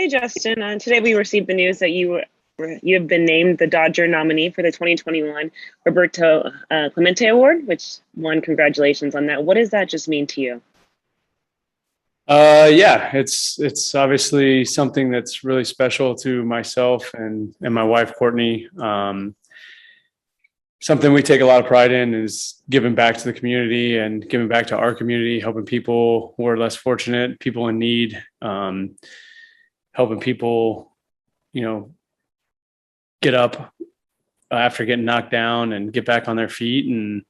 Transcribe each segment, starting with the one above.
Hey, Justin. Today we received the news that you have been named the Dodger nominee for the 2021 Roberto Clemente Award, which won. Congratulations on that. What does that just mean to you? Yeah, it's obviously something that's really special to myself and my wife Courtney. Something we take a lot of pride in is giving back to the community and giving back to our community, helping people who are less fortunate, people in need, helping people, you know, get up after getting knocked down and get back on their feet, and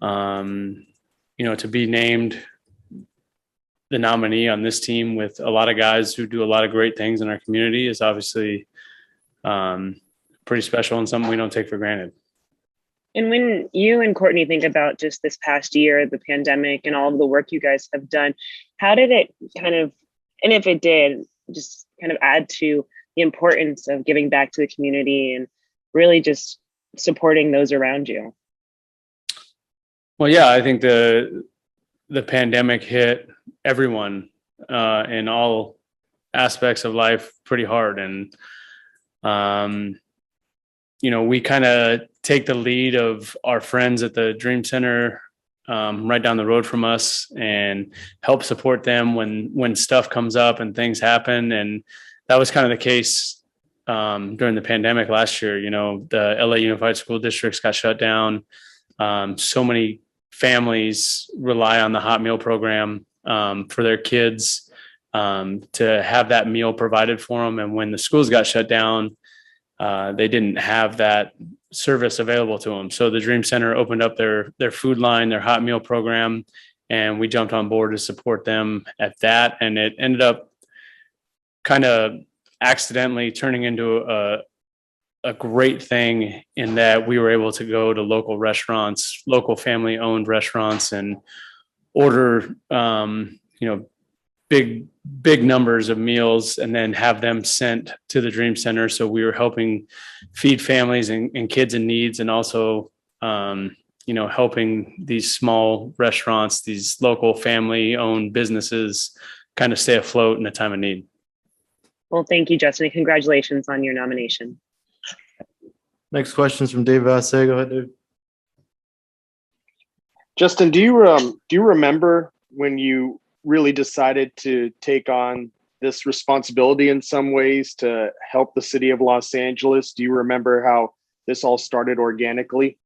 to be named the nominee on this team with a lot of guys who do a lot of great things in our community is obviously pretty special and something we don't take for granted. And when you and Courtney think about just this past year, the pandemic, and all of the work you guys have done, how did it kind of, and if it did, just kind of add to the importance of giving back to the community and really just supporting those around you? Well, yeah, I think the pandemic hit everyone in all aspects of life pretty hard, and we kind of take the lead of our friends at the Dream Center right down the road from us and help support them when stuff comes up and things happen. And that was kind of the case during the pandemic last year. The LA Unified School Districts got shut down. So many families rely on the hot meal program for their kids to have that meal provided for them. And when the schools got shut down, they didn't have that service available to them. So the Dream Center opened up their food line, their hot meal program, and we jumped on board to support them at that. And it ended up kind of accidentally turning into a great thing in that we were able to go to local restaurants, local family owned restaurants, and order, big numbers of meals and then have them sent to the Dream Center. So we were helping feed families and kids in needs, and also, helping these small restaurants, these local family owned businesses kind of stay afloat in a time of need. Well, thank you, Justin, and congratulations on your nomination. Next question is from Dave Vassay. Go ahead, Dave. Justin, do you remember when you really decided to take on this responsibility in some ways to help the city of Los Angeles? Do you remember how this all started organically?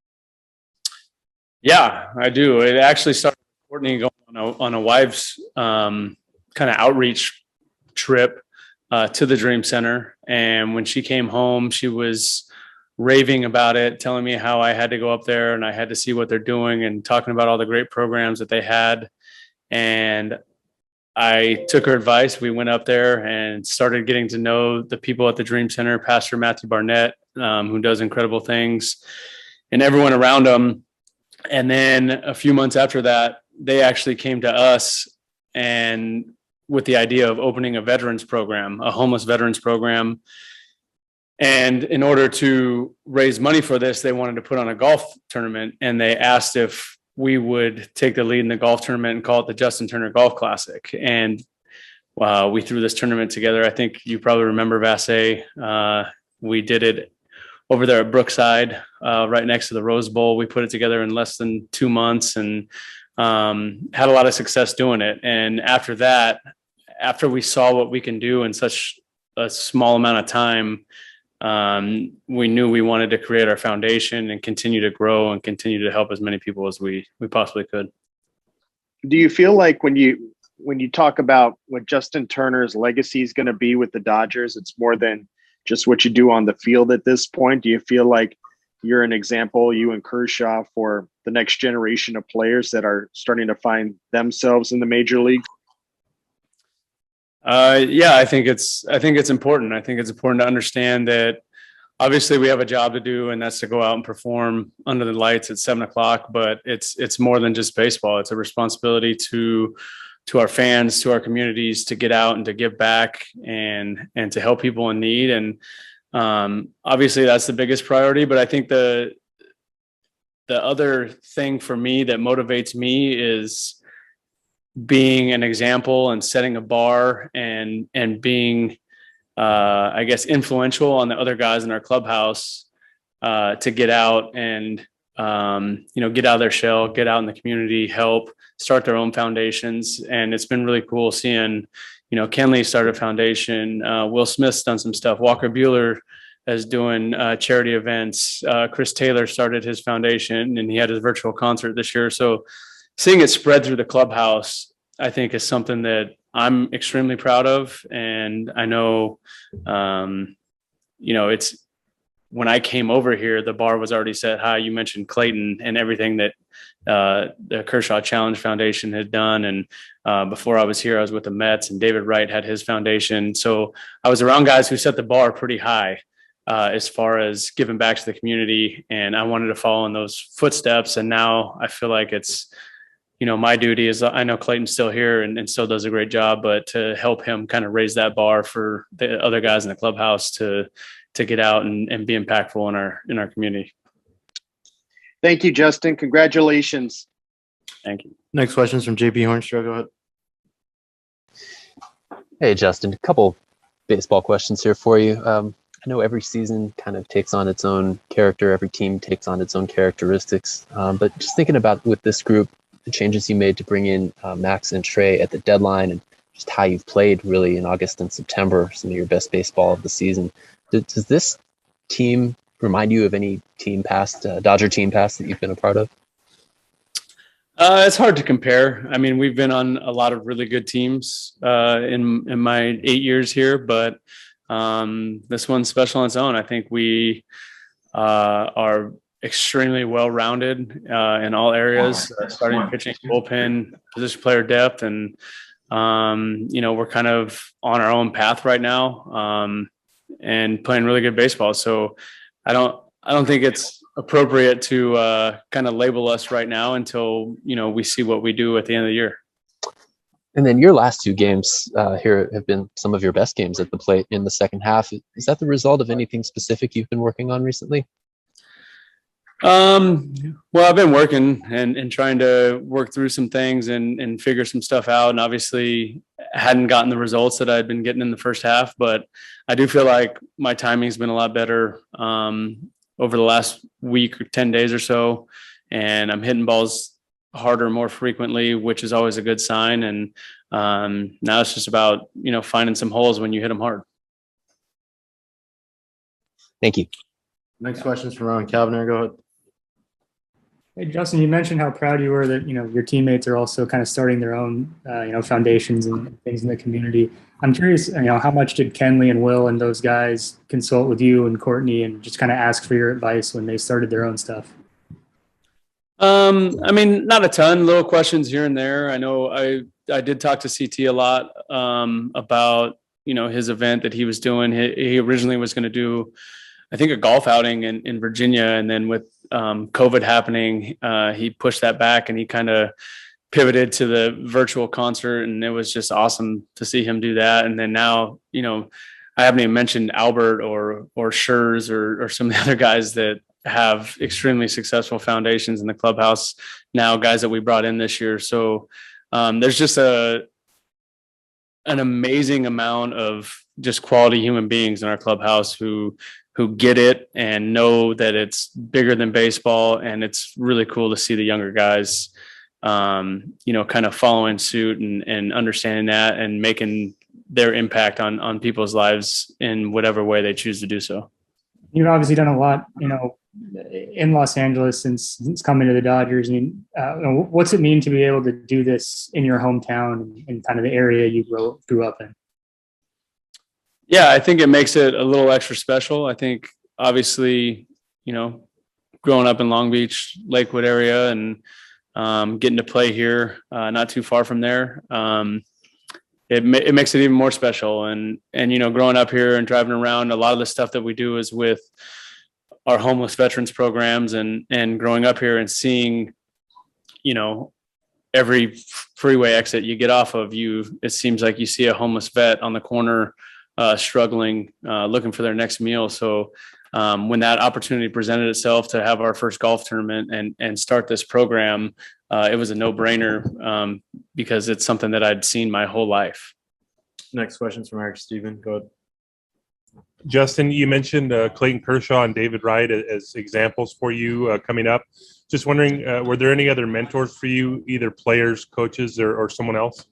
Yeah, I do. It actually started with Courtney going on a wives kind of outreach trip to the Dream Center. And when she came home, she was raving about it, telling me how I had to go up there and I had to see what they're doing and talking about all the great programs that they had. And I took her advice. We went up there and started getting to know the people at the Dream Center, Pastor Matthew Barnett, who does incredible things, and everyone around him. And then a few months after that, they actually came to us and with the idea of opening a veterans program, a homeless veterans program. And in order to raise money for this, they wanted to put on a golf tournament, and they asked if we would take the lead in the golf tournament and call it the Justin Turner Golf Classic. And we threw this tournament together. I think you probably remember Vassay. We did it over there at Brookside, right next to the Rose Bowl. We put it together in less than 2 months and had a lot of success doing it. And after that, after we saw what we can do in such a small amount of time, we knew we wanted to create our foundation and continue to grow and continue to help as many people as we possibly could. Do you feel like when you talk about what Justin Turner's legacy is going to be with the Dodgers, it's more than just what you do on the field at this point? Do you feel like you're an example, you and Kershaw, for the next generation of players that are starting to find themselves in the major league? Yeah, I think it's important. I think it's important to understand that obviously we have a job to do, and that's to go out and perform under the lights at 7:00. But it's more than just baseball. It's a responsibility to our fans, to our communities, to get out and to give back and to help people in need. And obviously that's the biggest priority. But I think the other thing for me that motivates me is being an example and setting a bar and being I guess, influential on the other guys in our clubhouse to get out and, get out of their shell, get out in the community, help start their own foundations. And it's been really cool seeing, Kenley started a foundation. Will Smith's done some stuff. Walker Bueller is doing charity events. Chris Taylor started his foundation and he had his virtual concert this year. So seeing it spread through the clubhouse, I think is something that I'm extremely proud of. And I know, it's when I came over here, the bar was already set high. You mentioned Clayton and everything that the Kershaw Challenge Foundation had done. And before I was here, I was with the Mets, and David Wright had his foundation. So I was around guys who set the bar pretty high as far as giving back to the community. And I wanted to follow in those footsteps. And now I feel like it's, my duty is, I know Clayton's still here and still does a great job, but to help him kind of raise that bar for the other guys in the clubhouse to get out and be impactful in our community. Thank you, Justin. Congratulations. Thank you. Next question is from JP Hornstra. Go ahead. Hey, Justin, a couple baseball questions here for you. I know every season kind of takes on its own character. Every team takes on its own characteristics. But just thinking about with this group, the changes you made to bring in Max and Trey at the deadline and just how you've played really in August and September, some of your best baseball of the season. Does this team remind you of any Dodger team past that you've been a part of? It's hard to compare. I mean, we've been on a lot of really good teams in my 8 years here, but this one's special on its own. I think we are extremely well-rounded in all areas, starting pitching, bullpen, position player depth, and we're kind of on our own path right now and playing really good baseball. So I don't think it's appropriate to kind of label us right now until we see what we do at the end of the year. And then your last two games here have been some of your best games at the plate in the second half. Is that the result of anything specific you've been working on recently? Well, I've been working and trying to work through some things and figure some stuff out, and obviously hadn't gotten the results that I'd been getting in the first half, but I do feel like my timing's been a lot better over the last week or 10 days or so, and I'm hitting balls harder more frequently, which is always a good sign. And now it's just about finding some holes when you hit them hard. Thank you. Next question is from Ron Calviner. Go ahead. Hey, Justin, you mentioned how proud you were that, your teammates are also kind of starting their own, foundations and things in the community. I'm curious, how much did Kenley and Will and those guys consult with you and Courtney and just kind of ask for your advice when they started their own stuff? I mean, not a ton, little questions here and there. I know I did talk to CT a lot about, his event that he was doing. He originally was going to do, I think, a golf outing in Virginia. And then with COVID happening, he pushed that back and he kind of pivoted to the virtual concert. And it was just awesome to see him do that. And then now, I haven't even mentioned Albert or Schurz or some of the other guys that have extremely successful foundations in the clubhouse now, guys that we brought in this year. So there's just an amazing amount of just quality human beings in our clubhouse who get it and know that it's bigger than baseball. And it's really cool to see the younger guys, kind of following suit and understanding that and making their impact on people's lives in whatever way they choose to do so. You've obviously done a lot, in Los Angeles since coming to the Dodgers. I mean, what's it mean to be able to do this in your hometown and kind of the area you grew up in? Yeah, I think it makes it a little extra special. I think obviously, growing up in Long Beach, Lakewood area and getting to play here, not too far from there, it makes it even more special. And growing up here and driving around, a lot of the stuff that we do is with our homeless veterans programs and growing up here and seeing, every freeway exit you get off of, it seems like you see a homeless vet on the corner struggling, looking for their next meal. So when that opportunity presented itself to have our first golf tournament and start this program, it was a no-brainer because it's something that I'd seen my whole life. Next question is from Eric Steven. Go ahead. Justin, you mentioned Clayton Kershaw and David Wright as examples for you coming up. Just wondering, were there any other mentors for you, either players, coaches, or someone else?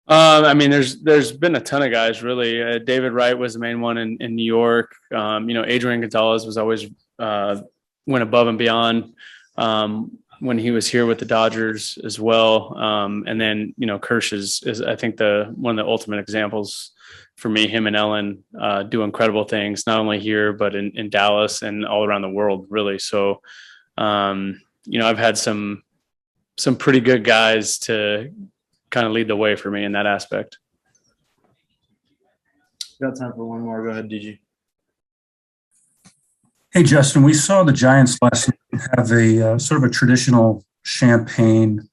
I mean, there's been a ton of guys, really. David Wright was the main one in New York. Adrian Gonzalez was always went above and beyond when he was here with the Dodgers as well. And then, Kersh is I think one of the ultimate examples for me. Him and Ellen do incredible things, not only here, but in Dallas and all around the world, really. So, I've had some pretty good guys to kind of lead the way for me in that aspect. Got time for one more. Go ahead, DG. Hey, Justin, we saw the Giants last night have a sort of a traditional champagne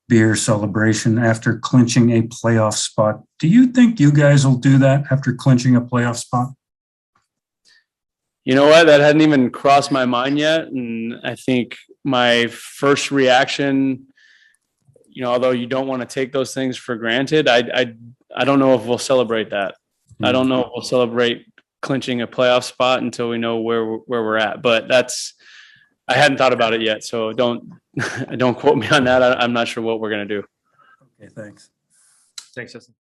beer celebration after clinching a playoff spot. Do you think you guys will do that after clinching a playoff spot? You know what? That hadn't even crossed my mind yet. And I think my first reaction, although you don't want to take those things for granted, I don't know if we'll celebrate that. I don't know if we'll celebrate clinching a playoff spot until we know where we're at. But I hadn't thought about it yet. So don't quote me on that. I'm not sure what we're going to do. Okay, thanks. Thanks, Justin.